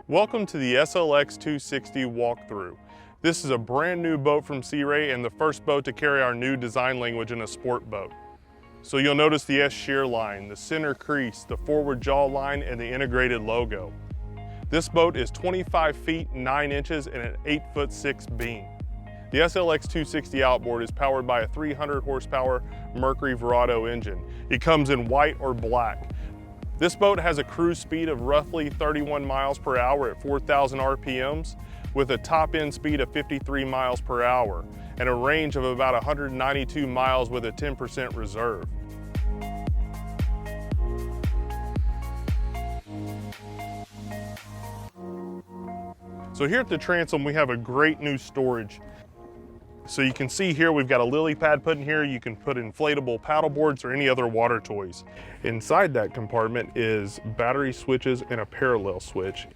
Welcome to the SLX 260 walkthrough. This is a brand new boat from Sea Ray and the first boat to carry our new design language in a sport boat. So you'll notice the S shear line, the center crease, the forward jaw line, and the integrated logo. This boat is 25 feet 9 inches and an 8'6" beam. The SLX 260 Outboard is powered by a 300 horsepower Mercury Verado engine. It comes in white or black. This boat has a cruise speed of roughly 31 miles per hour at 4,000 RPMs with a top end speed of 53 miles per hour and a range of about 192 miles with a 10% reserve. So here at the transom, we have a great new storage. So you can see here, we've got a lily pad put in here. You can put inflatable paddle boards or any other water toys. Inside that compartment is battery switches and a parallel switch.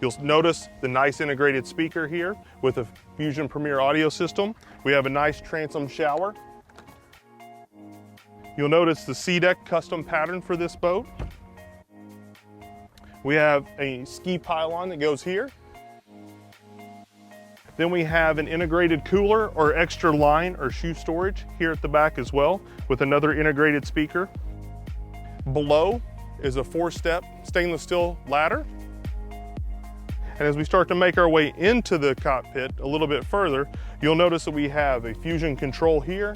You'll notice the nice integrated speaker here with a Fusion Premier audio system. We have a nice transom shower. You'll notice the SeaDeck custom pattern for this boat. We have a ski pylon that goes here. Then we have an integrated cooler or extra line or shoe storage here at the back as well with another integrated speaker. Below is a 4-step stainless steel ladder. And as we start to make our way into the cockpit a little bit further, you'll notice that we have a Fusion control here,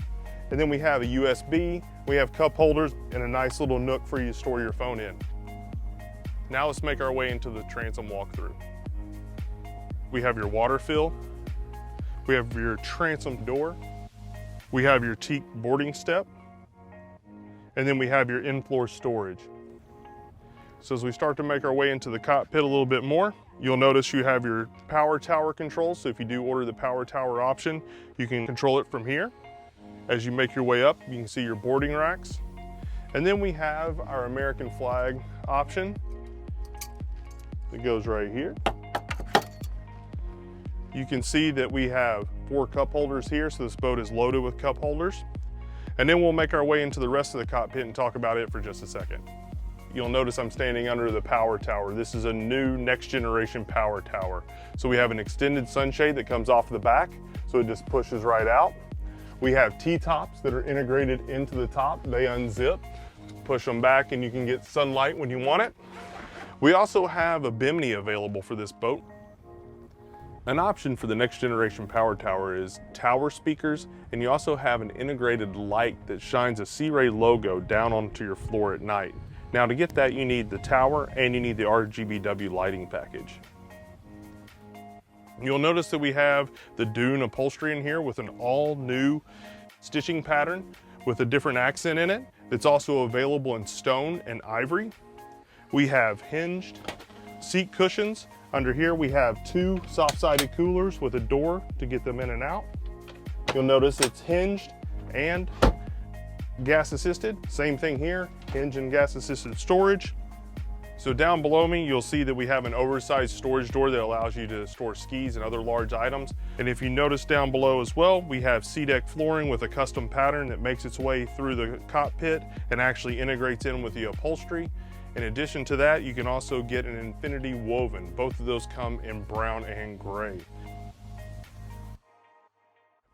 and then we have a USB, we have cup holders, and a nice little nook for you to store your phone in. Now let's make our way into the transom walkthrough. We have your water fill. We have your transom door. We have your teak boarding step. And then we have your in-floor storage. So as we start to make our way into the cockpit a little bit more, you'll notice you have your power tower controls. So if you do order the power tower option, you can control it from here. As you make your way up, you can see your boarding racks. And then we have our American flag option that goes right here. You can see that we have 4 cup holders here, so this boat is loaded with cup holders. And then we'll make our way into the rest of the cockpit and talk about it for just a second. You'll notice I'm standing under the power tower. This is a new next generation power tower. So we have an extended sunshade that comes off the back, so it just pushes right out. We have T-tops that are integrated into the top. They unzip, push them back, and you can get sunlight when you want it. We also have a bimini available for this boat. An option for the next generation power tower is tower speakers, and you also have an integrated light that shines a Sea Ray logo down onto your floor at night. Now to get that, you need the tower and you need the RGBW lighting package. You'll notice that we have the dune upholstery in here with an all new stitching pattern with a different accent in it. It's also available in stone and ivory. We have hinged seat cushions. Under here we have 2 soft-sided coolers with a door to get them in and out. You'll notice it's hinged and gas assisted. Same thing here, hinge and gas assisted storage. So down below me, you'll see that we have an oversized storage door that allows you to store skis and other large items. And if you notice down below as well, we have SeaDeck flooring with a custom pattern that makes its way through the cockpit and actually integrates in with the upholstery. In addition to that, you can also get an infinity woven. Both of those come in brown and gray.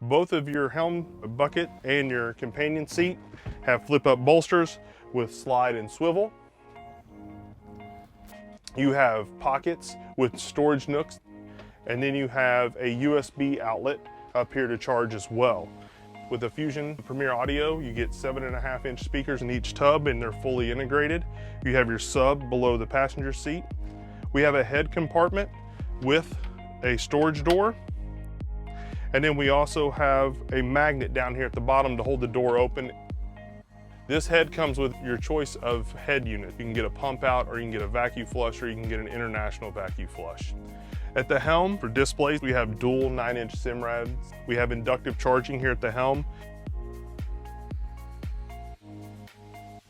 Both of your helm bucket and your companion seat have flip-up bolsters with slide and swivel. You have pockets with storage nooks, and then you have a USB outlet up here to charge as well. With the Fusion Premier Audio, you get 7.5-inch speakers in each tub and they're fully integrated. You have your sub below the passenger seat. We have a head compartment with a storage door. And then we also have a magnet down here at the bottom to hold the door open. This head comes with your choice of head unit. You can get a pump out, or you can get a vacuum flush, or you can get an international vacuum flush. At the helm for displays, we have dual 9-inch Simrads. We have inductive charging here at the helm.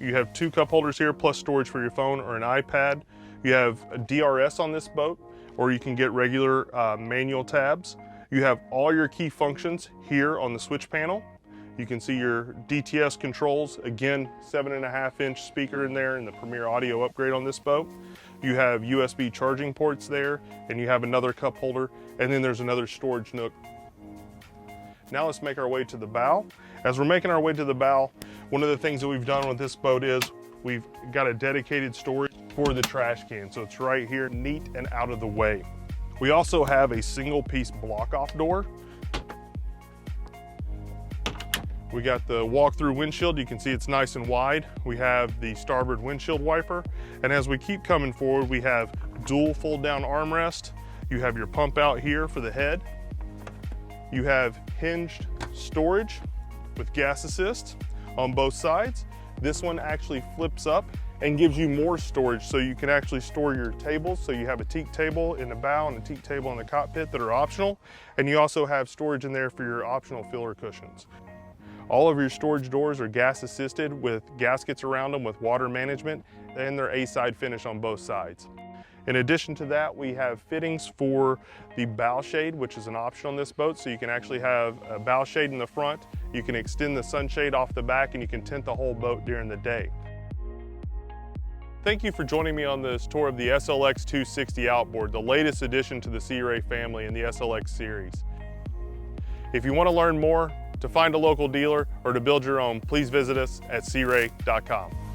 You have 2 cup holders here plus storage for your phone or an iPad. You have a DRS on this boat, or you can get regular manual tabs. You have all your key functions here on the switch panel. You can see your DTS controls, again, 7.5-inch speaker in there and the Premier Audio upgrade on this boat. You have USB charging ports there, and you have another cup holder, and then there's another storage nook. Now let's make our way to the bow. As we're making our way to the bow, one of the things that we've done with this boat is we've got a dedicated storage for the trash can. So it's right here, neat and out of the way. We also have a single piece block off door. We got the walk-through windshield. You can see it's nice and wide. We have the starboard windshield wiper. And as we keep coming forward, we have dual fold-down armrest. You have your pump out here for the head. You have hinged storage with gas assist on both sides. This one actually flips up and gives you more storage, so you can actually store your tables. So you have a teak table in the bow and a teak table in the cockpit that are optional. And you also have storage in there for your optional filler cushions. All of your storage doors are gas assisted with gaskets around them with water management, and they're A-side finish on both sides. In addition to that, we have fittings for the bow shade, which is an option on this boat. So you can actually have a bow shade in the front, you can extend the sunshade off the back, and you can tint the whole boat during the day. Thank you for joining me on this tour of the SLX 260 Outboard, the latest addition to the Sea Ray family in the SLX series. If you want to learn more, to find a local dealer, or to build your own, please visit us at searay.com.